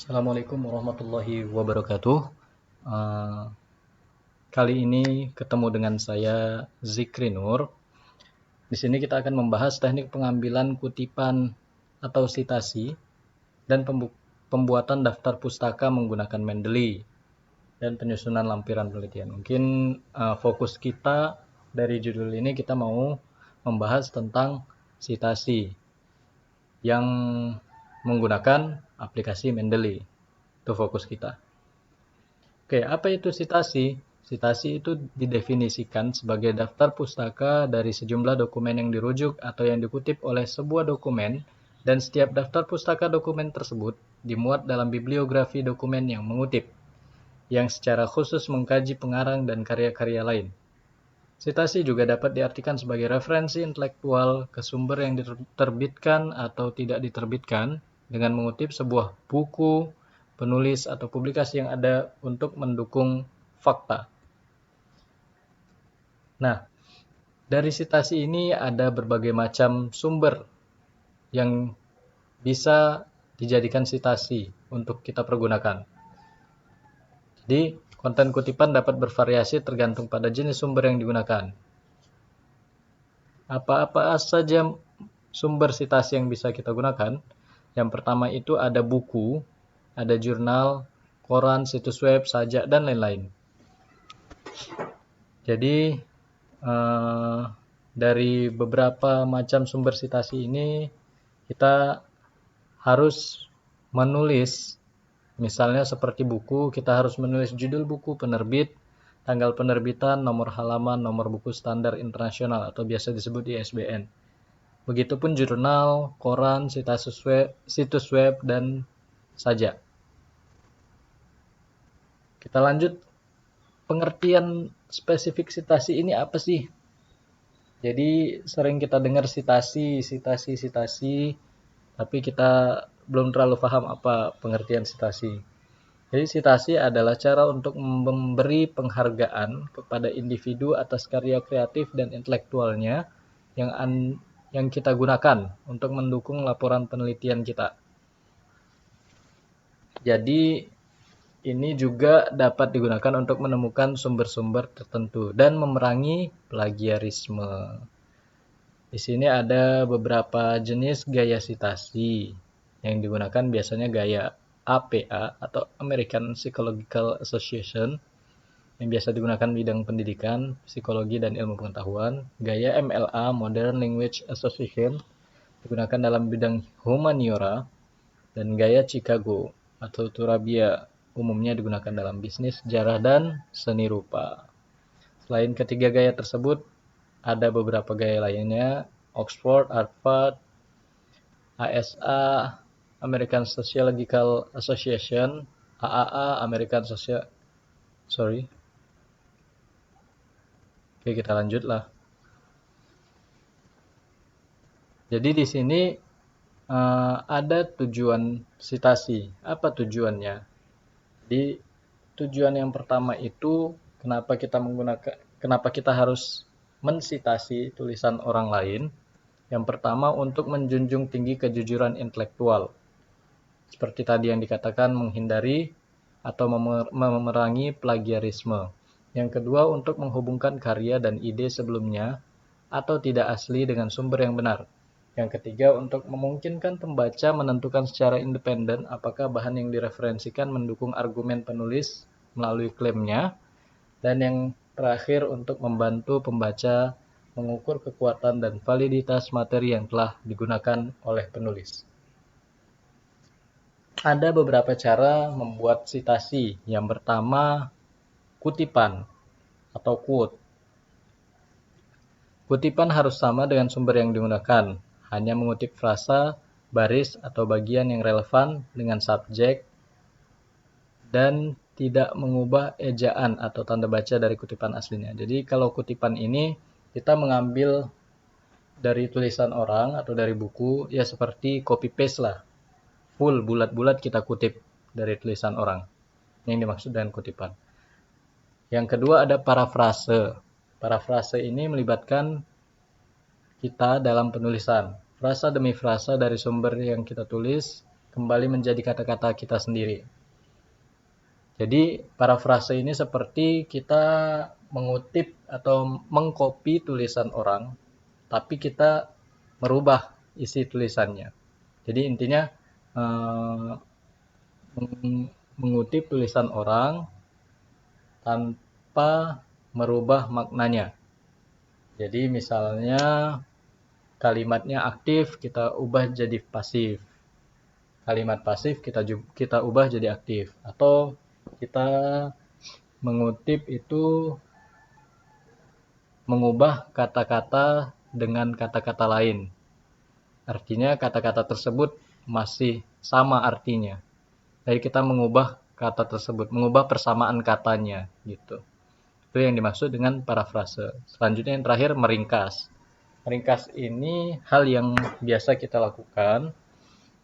Assalamualaikum warahmatullahi wabarakatuh. Eh, Kali ini ketemu dengan saya Zikri Nur. Di sini kita akan membahas teknik pengambilan kutipan atau sitasi dan pembuatan daftar pustaka menggunakan Mendeley dan penyusunan lampiran penelitian. Mungkin fokus kita dari judul ini kita mau membahas tentang sitasi yang menggunakan aplikasi Mendeley. Itu fokus kita. Oke, apa itu sitasi? Sitasi itu didefinisikan sebagai daftar pustaka dari sejumlah dokumen yang dirujuk atau yang dikutip oleh sebuah dokumen, dan setiap daftar pustaka dokumen tersebut dimuat dalam bibliografi dokumen yang mengutip, yang secara khusus mengkaji pengarang dan karya-karya lain. Sitasi juga dapat diartikan sebagai referensi intelektual ke sumber yang diterbitkan atau tidak diterbitkan dengan mengutip sebuah buku, penulis, atau publikasi yang ada untuk mendukung fakta. Nah, dari sitasi ini ada berbagai macam sumber yang bisa dijadikan sitasi untuk kita pergunakan. Jadi, konten kutipan dapat bervariasi tergantung pada jenis sumber yang digunakan. Apa-apa saja sumber sitasi yang bisa kita gunakan? Yang pertama itu ada buku, ada jurnal, koran, situs web, sajak, dan lain-lain. Jadi dari beberapa macam sumber sitasi ini kita harus menulis, misalnya seperti buku, kita harus menulis judul buku, penerbit, tanggal penerbitan, nomor halaman, nomor buku standar internasional atau biasa disebut ISBN. Begitupun jurnal, koran, situs web, dan sajak. Kita lanjut, pengertian spesifik sitasi ini apa sih? Jadi sering kita dengar sitasi, tapi kita belum terlalu paham apa pengertian sitasi. Jadi sitasi adalah cara untuk memberi penghargaan kepada individu atas karya kreatif dan intelektualnya yang kita gunakan untuk mendukung laporan penelitian kita. Jadi ini juga dapat digunakan untuk menemukan sumber-sumber tertentu dan memerangi plagiarisme. Di sini ada beberapa jenis gaya sitasi yang digunakan, biasanya gaya APA atau American Psychological Association yang biasa digunakan bidang pendidikan, psikologi, dan ilmu pengetahuan. Gaya MLA Modern Language Association digunakan dalam bidang humaniora, dan gaya Chicago atau Turabia umumnya digunakan dalam bisnis, sejarah, dan seni rupa. Selain ketiga gaya tersebut, ada beberapa gaya lainnya: Oxford, Harvard, ASA, American Sociological Association, AAA, American Social. Oke, kita lanjutlah. Jadi di sini ada tujuan sitasi. Apa tujuannya? Jadi tujuan yang pertama itu kenapa kita harus mensitasi tulisan orang lain? Yang pertama, untuk menjunjung tinggi kejujuran intelektual. Seperti tadi yang dikatakan, menghindari atau memerangi plagiarisme. Yang kedua, untuk menghubungkan karya dan ide sebelumnya atau tidak asli dengan sumber yang benar. Yang ketiga, untuk memungkinkan pembaca menentukan secara independen apakah bahan yang direferensikan mendukung argumen penulis melalui klaimnya. Dan yang terakhir, untuk membantu pembaca mengukur kekuatan dan validitas materi yang telah digunakan oleh penulis. Ada beberapa cara membuat sitasi. Yang pertama, kutipan atau quote. Kutipan harus sama dengan sumber yang digunakan, hanya mengutip frasa, baris, atau bagian yang relevan dengan subjek, dan tidak mengubah ejaan atau tanda baca dari kutipan aslinya. Jadi kalau kutipan ini kita mengambil dari tulisan orang atau dari buku, ya seperti copy paste lah. Full bulat-bulat kita kutip dari tulisan orang. Ini yang dimaksud dengan kutipan. Yang kedua ada parafrase. Parafrase ini melibatkan kita dalam penulisan. Frasa demi frasa dari sumber yang kita tulis kembali menjadi kata-kata kita sendiri. Jadi parafrase ini seperti kita mengutip atau mengcopy tulisan orang, tapi kita merubah isi tulisannya. Jadi intinya eh, mengutip tulisan orang tanpa merubah maknanya. Jadi misalnya kalimatnya aktif, kita ubah jadi pasif. Kalimat pasif kita ubah jadi aktif. Atau kita mengutip itu mengubah kata-kata dengan kata-kata lain. Artinya kata-kata tersebut masih sama artinya. Jadi kita mengubah kata tersebut, mengubah persamaan katanya gitu. Itu yang dimaksud dengan parafrase. Selanjutnya yang terakhir meringkas. Meringkas ini hal yang biasa kita lakukan,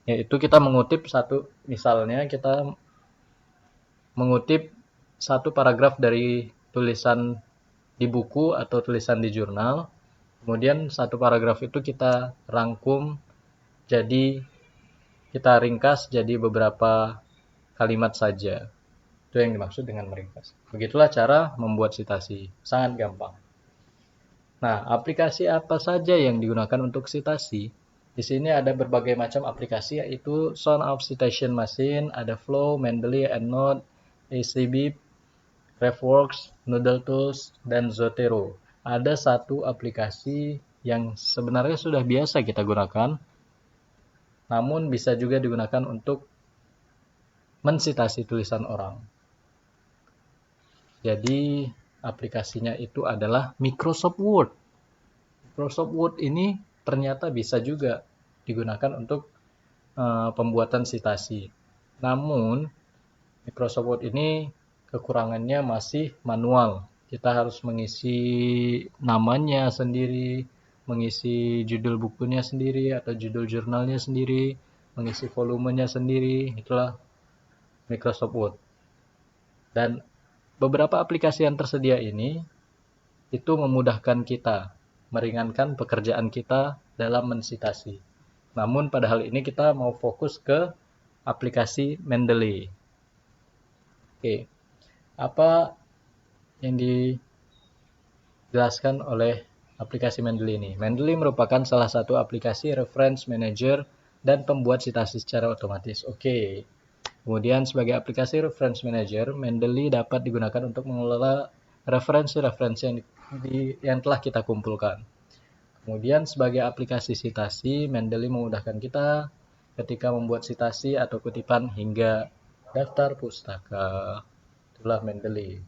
yaitu kita mengutip misalnya kita mengutip satu paragraf dari tulisan di buku atau tulisan di jurnal, kemudian satu paragraf itu kita rangkum jadi kita ringkas jadi beberapa kalimat saja. Itu yang dimaksud dengan meringkas. Begitulah cara membuat sitasi. Sangat gampang. Nah, aplikasi apa saja yang digunakan untuk sitasi? Di sini ada berbagai macam aplikasi, yaitu Sound of Citation Machine, ada Flow, Mendeley, EndNote, ACB, RefWorks, Noodle Tools, dan Zotero. Ada satu aplikasi yang sebenarnya sudah biasa kita gunakan, namun bisa juga digunakan untuk mensitasi tulisan orang. Jadi aplikasinya itu adalah Microsoft Word. Microsoft Word ini ternyata bisa juga digunakan untuk pembuatan sitasi. Namun Microsoft Word ini kekurangannya masih manual. Kita harus mengisi namanya sendiri, mengisi judul bukunya sendiri atau judul jurnalnya sendiri, mengisi volumenya sendiri. Itulah Microsoft Word. Dan beberapa aplikasi yang tersedia ini itu memudahkan kita, meringankan pekerjaan kita dalam mensitasi. Namun pada hal ini kita mau fokus ke aplikasi Mendeley. Oke, apa yang dijelaskan oleh aplikasi Mendeley ini? Mendeley merupakan salah satu aplikasi reference manager dan pembuat sitasi secara otomatis. Oke. Kemudian sebagai aplikasi reference manager, Mendeley dapat digunakan untuk mengelola referensi-referensi yang telah kita kumpulkan. Kemudian sebagai aplikasi sitasi, Mendeley memudahkan kita ketika membuat sitasi atau kutipan hingga daftar pustaka. Itulah Mendeley,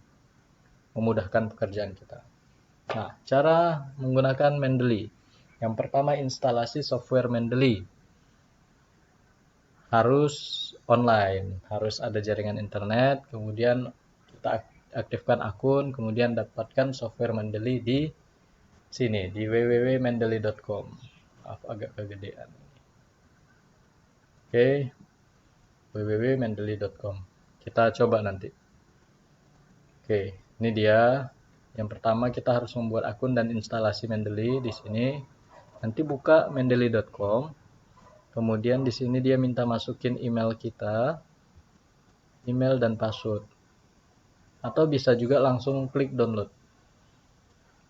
memudahkan pekerjaan kita. Nah, cara menggunakan Mendeley. Yang pertama, instalasi software Mendeley. Harus online, harus ada jaringan internet, kemudian kita aktifkan akun, kemudian dapatkan software Mendeley di sini, di www.mendeley.com. Maaf, agak kegedean. Oke, www.mendeley.com. Kita coba nanti. Oke, ini dia. Yang pertama kita harus membuat akun dan instalasi Mendeley di sini. Nanti buka mendeley.com. Kemudian di sini dia minta masukin email kita, email dan password. Atau bisa juga langsung klik download.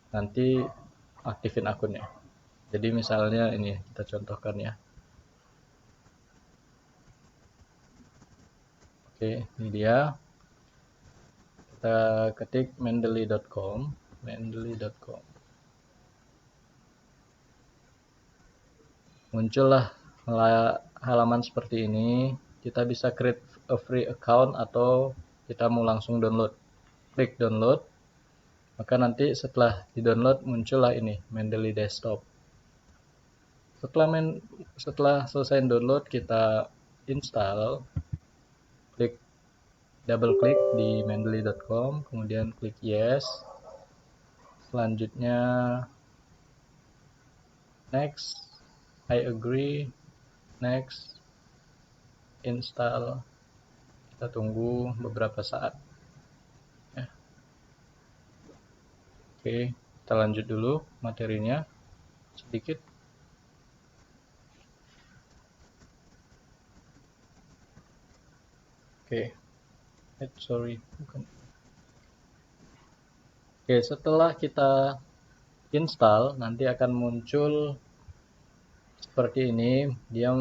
Nanti aktifin akunnya. Jadi misalnya ini kita contohkan ya. Oke, ini dia. Kita ketik mendeley.com, mendeley.com. Muncullah halaman seperti ini. Kita bisa create a free account atau kita mau langsung download. Klik download. Maka nanti setelah di-download muncullah ini Mendeley Desktop. Setelah selesai download kita install. Double klik di mendeley.com, kemudian klik yes. Selanjutnya next, I agree, next, install. Kita tunggu beberapa saat. Ya. Oke, kita lanjut dulu materinya sedikit. Oke, sorry, bukan. Oke, setelah kita install, nanti akan muncul seperti ini. Dia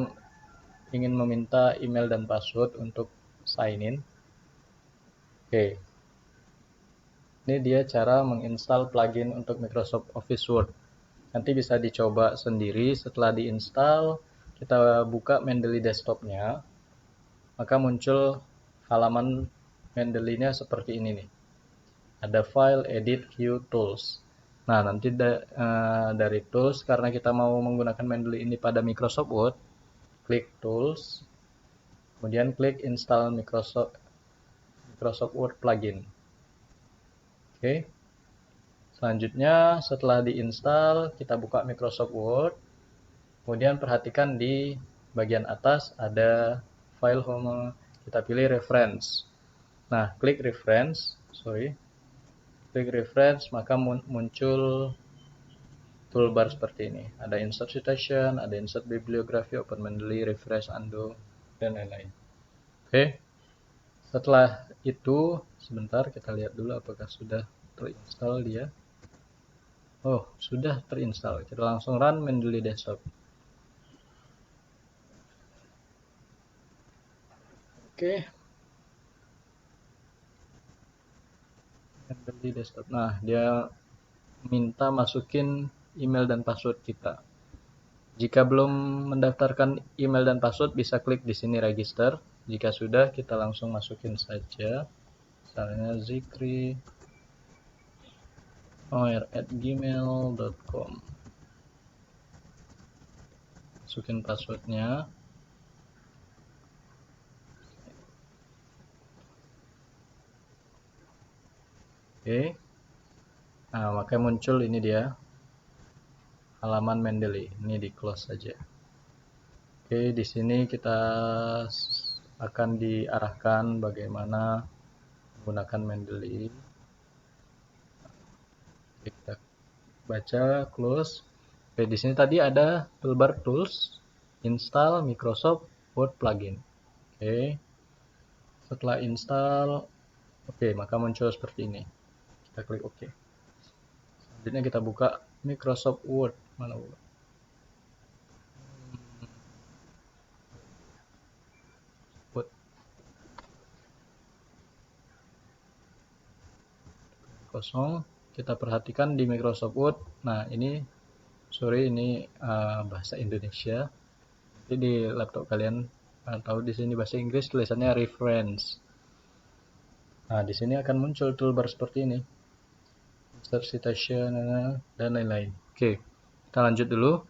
ingin meminta email dan password untuk sign in. Oke, ini dia cara menginstal plugin untuk Microsoft Office Word. Nanti bisa dicoba sendiri. Setelah diinstal, kita buka Mendeley desktopnya, maka muncul halaman Mendeley-nya seperti ini nih. Ada file, edit, view, tools. Nah, nanti dari tools, karena kita mau menggunakan Mendeley ini pada Microsoft Word, klik tools, kemudian klik install Microsoft Word plugin. Oke. Selanjutnya, setelah diinstal, kita buka Microsoft Word. Kemudian perhatikan di bagian atas ada file home, kita pilih reference. Nah, klik reference, maka muncul toolbar seperti ini. Ada insert citation, ada insert bibliography, open Mendeley, refresh, undo, dan lain-lain. Oke. Setelah itu, sebentar kita lihat dulu apakah sudah terinstall dia. Oh, sudah terinstall. Kita langsung run Mendeley desktop. Oke. Mendeley desktop. Nah, dia minta masukin email dan password kita. Jika belum mendaftarkan email dan password, bisa klik di sini register. Jika sudah, kita langsung masukin saja. Misalnya zikri@gmail.com. Masukin passwordnya. Oke. Nah, maka muncul ini dia halaman Mendeley. Ini di close saja. Oke, di sini kita akan diarahkan bagaimana menggunakan Mendeley. Kita baca, close. Oke, di sini tadi ada toolbar tools, install Microsoft Word plugin. Oke. Setelah install, oke, maka muncul seperti ini. Kita klik OK. Selanjutnya kita buka Microsoft Word. Mana Word? Word kosong. Kita perhatikan di Microsoft Word. Nah, ini bahasa Indonesia. Jadi di laptop kalian tahu di sini bahasa Inggris, tulisannya reference. Nah, di sini akan muncul toolbar seperti ini. Insert citation dan lain-lain. Oke, kita lanjut dulu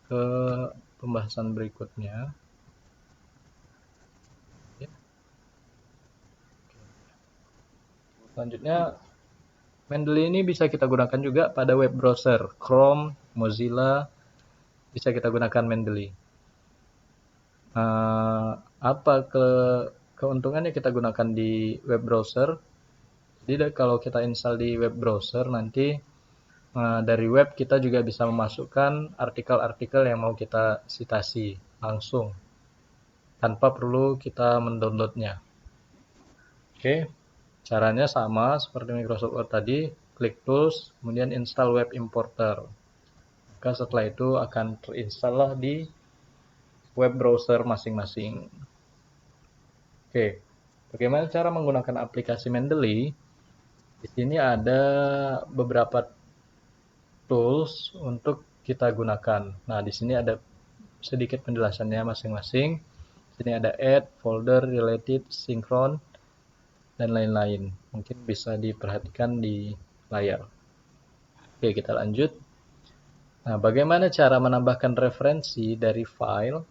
ke pembahasan berikutnya. Selanjutnya, Mendeley ini bisa kita gunakan juga pada web browser, Chrome, Mozilla, bisa kita gunakan Mendeley. Apa keuntungannya kita gunakan di web browser? Jadi kalau kita install di web browser, nanti dari web kita juga bisa memasukkan artikel-artikel yang mau kita citasi langsung tanpa perlu kita mendownloadnya. Oke, caranya sama seperti Microsoft Word tadi, klik tools, kemudian install web importer. Maka setelah itu akan terinstall di web browser masing-masing. Oke, bagaimana cara menggunakan aplikasi Mendeley? Di sini ada beberapa tools untuk kita gunakan. Nah, di sini ada sedikit penjelasannya masing-masing. Di sini ada add, folder, related, synchron, dan lain-lain. Mungkin bisa diperhatikan di layar. Oke, kita lanjut. Nah, bagaimana cara menambahkan referensi dari file?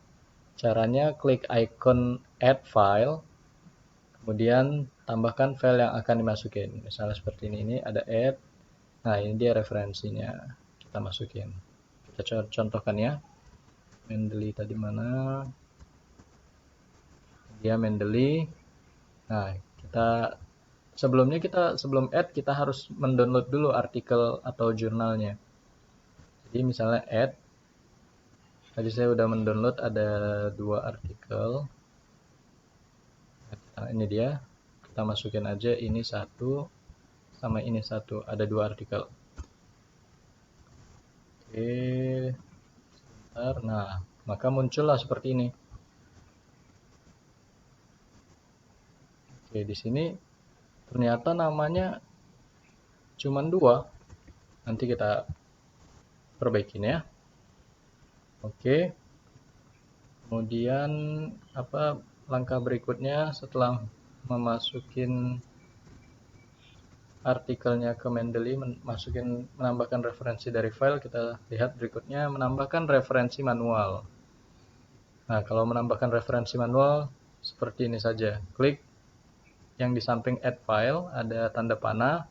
Caranya klik icon add file, kemudian tambahkan file yang akan dimasukin. Misalnya seperti ini ada add. Nah, ini dia referensinya. Kita masukin. Kita contohkan ya. Mendeley tadi mana? Dia Mendeley. Nah, sebelum add kita harus mendownload dulu artikel atau jurnalnya. Jadi misalnya add, tadi saya udah mendownload ada 2 artikel. Ini dia, kita masukin aja ini satu sama ini satu, ada 2 artikel. Oke, sebentar. Nah, maka muncullah seperti ini. Oke, di sini ternyata namanya cuma 2. Nanti kita perbaikin ya. Oke. Kemudian apa langkah berikutnya setelah memasukin artikelnya ke Mendeley, menambahkan referensi dari file, kita lihat berikutnya menambahkan referensi manual. Nah, kalau menambahkan referensi manual seperti ini saja. Klik yang di samping add file, ada tanda panah,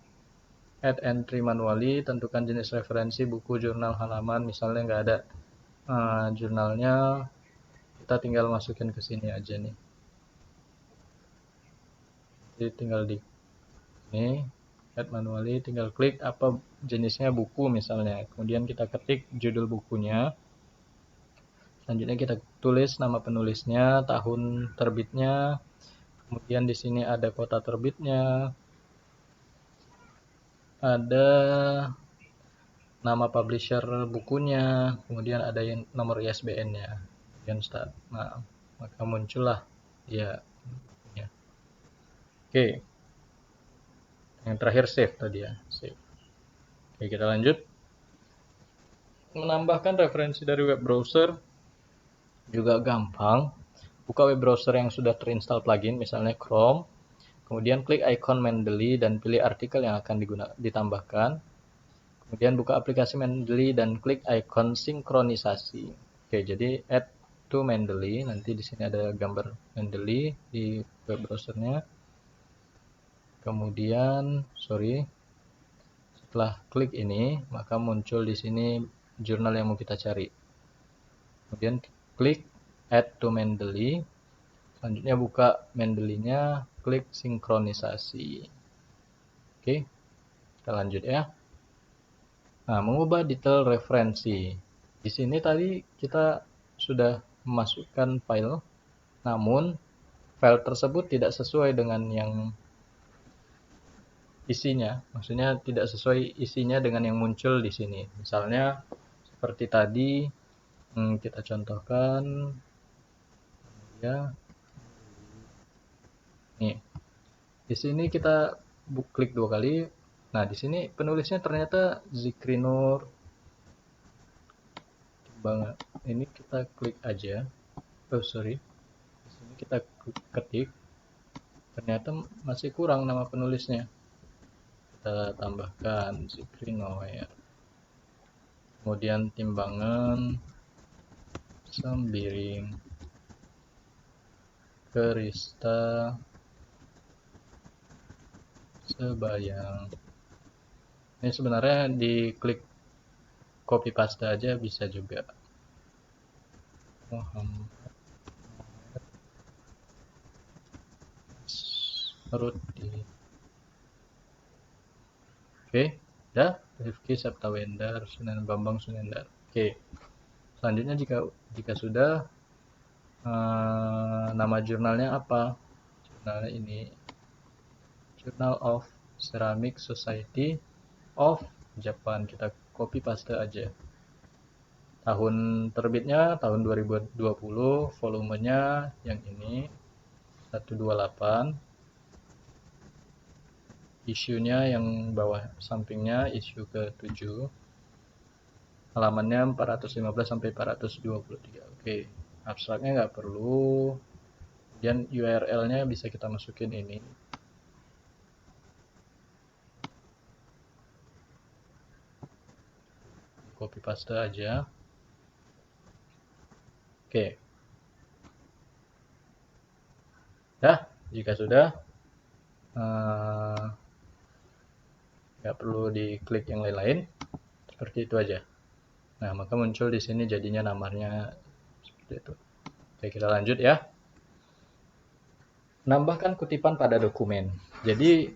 add entry manually, tentukan jenis referensi, buku, jurnal, halaman. Misalnya nggak ada jurnalnya, kita tinggal masukin ke sini aja nih. Jadi tinggal di ini add manually, tinggal klik apa jenisnya, buku misalnya. Kemudian kita ketik judul bukunya. Selanjutnya kita tulis nama penulisnya, tahun terbitnya. Kemudian di sini ada kota terbitnya. Ada nama publisher bukunya, kemudian ada nomor ISBN-nya. Kemudian start. Nah, maka muncullah ya bukunya. Oke. Yang terakhir save tadi ya, save. Oke, kita lanjut. Menambahkan referensi dari web browser juga gampang. Buka web browser yang sudah terinstall plugin, misalnya Chrome. Kemudian klik icon Mendeley dan pilih artikel yang akan ditambahkan. Kemudian buka aplikasi Mendeley dan klik icon sinkronisasi. Oke, jadi add to Mendeley. Nanti di sini ada gambar Mendeley di web browsernya. Kemudian, setelah klik ini, maka muncul di sini jurnal yang mau kita cari. Kemudian klik add to Mendeley. Selanjutnya buka Mendeley-nya, klik sinkronisasi. Oke, kita lanjut ya. Nah, mengubah detail referensi. Di sini tadi kita sudah memasukkan file, namun file tersebut tidak sesuai dengan yang isinya. Maksudnya tidak sesuai isinya dengan yang muncul di sini. Misalnya seperti tadi, kita contohkan ya. Nih, di sini kita klik 2 kali. Nah, di sini penulisnya ternyata Zikrinur banget. Ini kita klik aja. Di sini kita ketik. Ternyata masih kurang nama penulisnya. Kita tambahkan Zikrinur. Kemudian timbangan Sembiring Kerista Sebayang. Ini sebenarnya diklik copy paste aja bisa juga. Rudi. Oke, udah. Rifki Septawendar, Sunan Bambang Sunendar. Oke. Selanjutnya jika sudah, nama jurnalnya apa? Jurnalnya ini Journal of Ceramic Society of Japan. Kita copy paste aja. Tahun terbitnya tahun 2020, volumenya yang ini 128. Isunya yang bawah sampingnya isu ke-7. Halamannya 415 sampai 423. Oke, abstraknya nggak perlu. Kemudian URL-nya bisa kita masukin ini. Copy paste aja. Oke. Dah, jika sudah, nggak perlu diklik yang lain-lain. Seperti itu aja. Nah, maka muncul di sini jadinya namanya seperti itu. Oke, kita lanjut ya. Menambahkan kutipan pada dokumen. Jadi,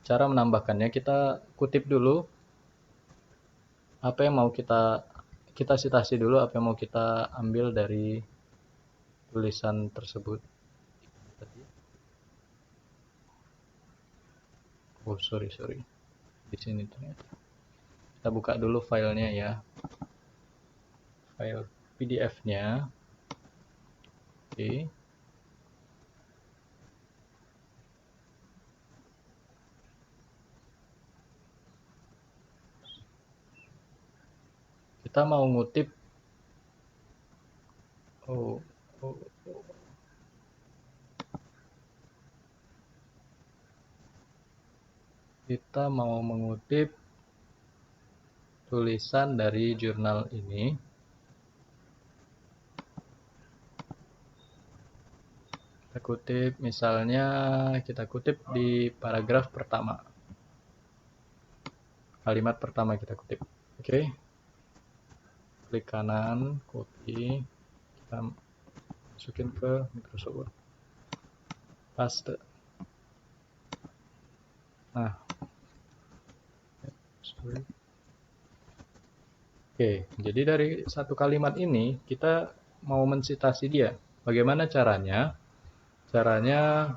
cara menambahkannya kita kutip dulu apa yang mau kita citasi dulu apa yang mau kita ambil dari tulisan tersebut. Oh, sorry. Di sini ternyata. Kita buka dulu filenya ya. File PDF-nya. Oke. Kita mau ngutip. Oh, oh, kita mau mengutip tulisan dari jurnal ini. Kita kutip, misalnya kita kutip di paragraf pertama. Kalimat pertama kita kutip. Oke. Klik kanan, copy. Kita masukin ke Microsoft Word. Paste. Nah. Oke, jadi dari satu kalimat ini kita mau mensitasi dia. Bagaimana caranya? Caranya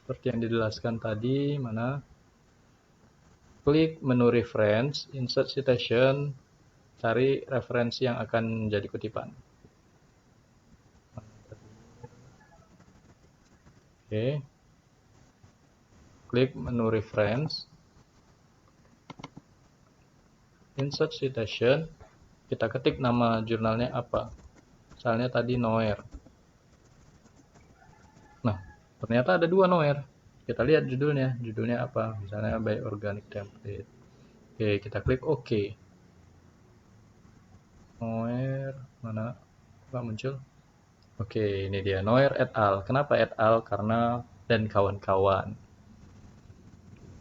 seperti yang dijelaskan tadi, mana? Klik menu reference, insert citation, cari referensi yang akan jadi kutipan. Oke. Klik menu reference, insert citation, kita ketik nama jurnalnya apa. Misalnya tadi Noer. Nah, ternyata ada 2 Noer. Kita lihat judulnya apa, misalnya by organic template. Oke, kita klik OK. Noer mana? Nggak muncul. Oke, ini dia Noer et al. Kenapa et al? Karena dan kawan-kawan.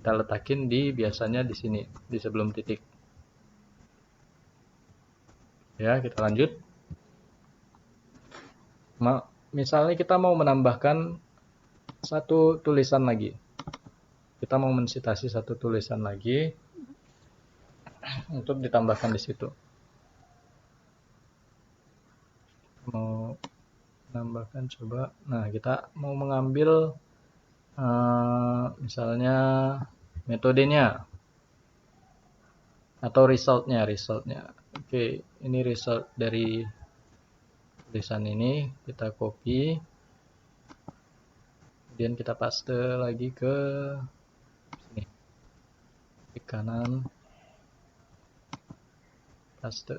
Kita letakin di biasanya di sini, di sebelum titik. Ya, kita lanjut. Misalnya kita mau menambahkan satu tulisan lagi. Kita mau mensitasi satu tulisan lagi untuk ditambahkan di situ. Mau menambahkan coba. Nah, kita mau mengambil misalnya metodenya atau resultnya. Oke, ini result dari tulisan ini kita copy, kemudian kita paste lagi ke sini, klik kanan, paste.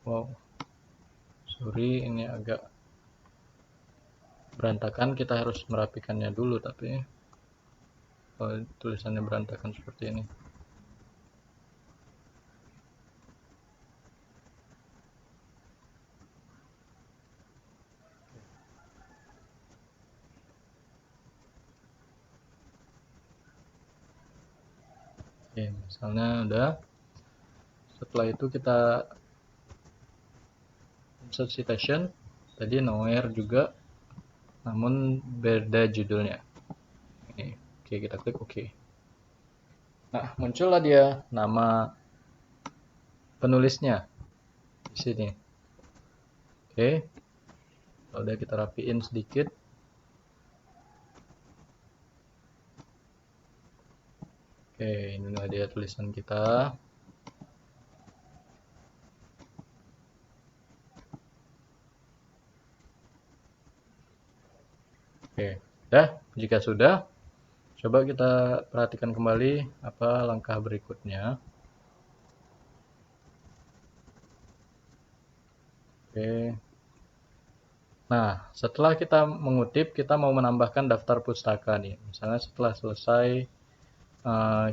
Wow, sorry ini agak berantakan, kita harus merapikannya dulu, tapi kalau tulisannya berantakan seperti ini. Oke, misalnya udah. Setelah itu kita insert citation, tadi nowhere juga, namun beda judulnya. Ini. Oke, kita klik OK. Nah, muncullah dia nama penulisnya di sini. Oke, udah kita rapiin sedikit. Oke, inilah dia tulisan kita. Oke, jika sudah, coba kita perhatikan kembali apa langkah berikutnya. Oke. Nah, setelah kita mengutip, kita mau menambahkan daftar pustaka nih. Misalnya setelah selesai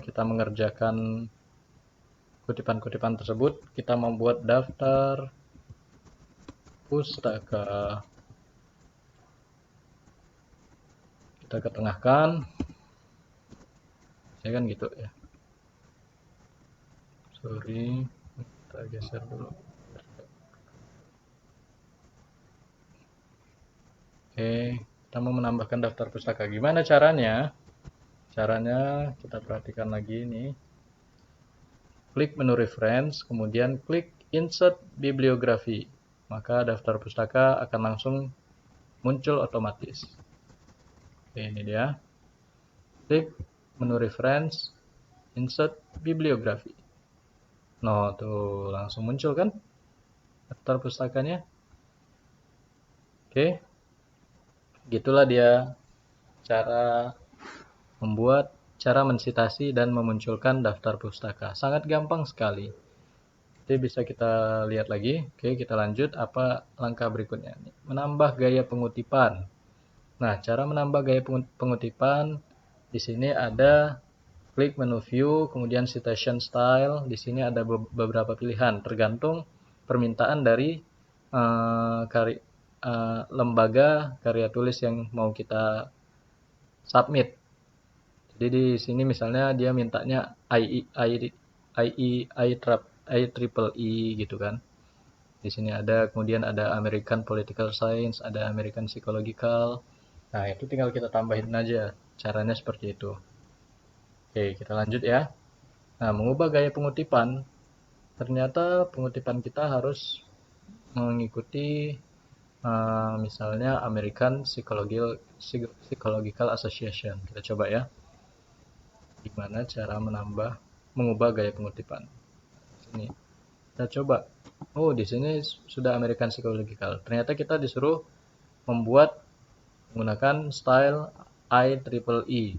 kita mengerjakan kutipan-kutipan tersebut, kita membuat daftar pustaka. Kita ketengahkan. Saya kan gitu ya. Sorry, kita geser dulu. Oke, kita mau menambahkan daftar pustaka. Gimana caranya? Caranya kita perhatikan lagi ini. Klik menu reference, kemudian klik insert bibliografi. Maka daftar pustaka akan langsung muncul otomatis. Oke, ini dia. Klik menu reference, insert bibliografi. Nah, tuh langsung muncul kan daftar pustakanya. Oke, gitulah dia cara mensitasi dan memunculkan daftar pustaka. Sangat gampang sekali. Jadi bisa kita lihat lagi. Oke, kita lanjut. Apa langkah berikutnya? Menambah gaya pengutipan. Nah, cara menambah gaya pengutipan di sini ada klik menu view, kemudian citation style. Di sini ada beberapa pilihan tergantung permintaan dari lembaga karya tulis yang mau kita submit. Jadi di sini misalnya dia mintanya IEEE gitu kan. Di sini ada, kemudian ada American Political Science, ada American Psychological. Nah, itu tinggal kita tambahin aja. Caranya seperti itu. Oke, kita lanjut ya. Nah, mengubah gaya pengutipan, ternyata pengutipan kita harus mengikuti misalnya American Psychological Association. Kita coba ya. Gimana cara mengubah gaya pengutipan. Sini. Kita coba. Oh, di sini sudah American Psychological. Ternyata kita disuruh membuat menggunakan style IEEE.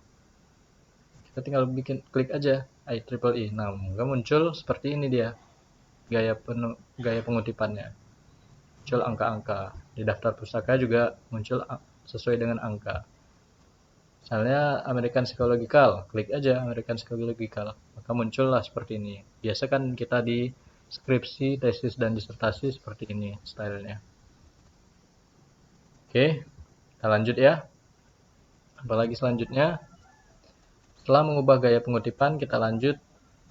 Kita tinggal klik aja IEEE. Nah, muncul seperti ini dia gaya pengutipannya. Muncul angka-angka. Di daftar pustaka juga muncul sesuai dengan angka. Misalnya American Psychological, klik aja American Psychological, maka muncullah seperti ini. Biasa kan kita di skripsi, tesis, dan disertasi seperti ini stylenya. Oke, kita lanjut ya. Apalagi selanjutnya, setelah mengubah gaya pengutipan, kita lanjut.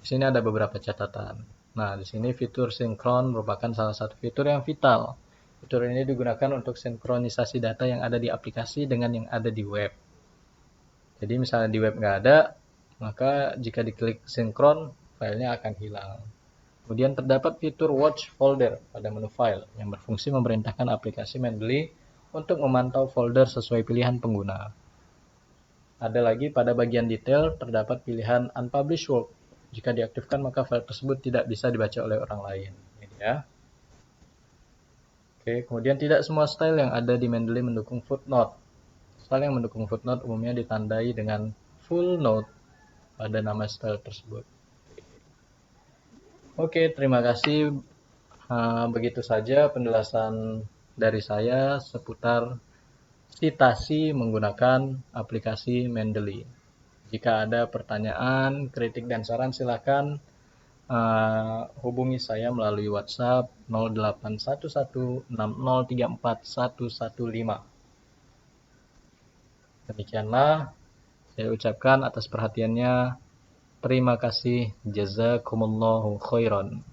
Di sini ada beberapa catatan. Nah, di sini fitur sinkron merupakan salah satu fitur yang vital. Fitur ini digunakan untuk sinkronisasi data yang ada di aplikasi dengan yang ada di web. Jadi misalnya di web nggak ada, maka jika diklik sinkron, filenya akan hilang. Kemudian terdapat fitur watch folder pada menu file yang berfungsi memerintahkan aplikasi Mendeley untuk memantau folder sesuai pilihan pengguna. Ada lagi pada bagian detail terdapat pilihan unpublished work. Jika diaktifkan maka file tersebut tidak bisa dibaca oleh orang lain. Ini ya. Oke, kemudian tidak semua style yang ada di Mendeley mendukung footnote. Style yang mendukung footnote umumnya ditandai dengan full note pada nama style tersebut. Oke, terima kasih. Begitu saja penjelasan dari saya seputar citasi menggunakan aplikasi Mendeley. Jika ada pertanyaan, kritik, dan saran silakan hubungi saya melalui WhatsApp 081160341115. Demikianlah saya ucapkan atas perhatiannya. Terima kasih. Jazakumullahu khairan.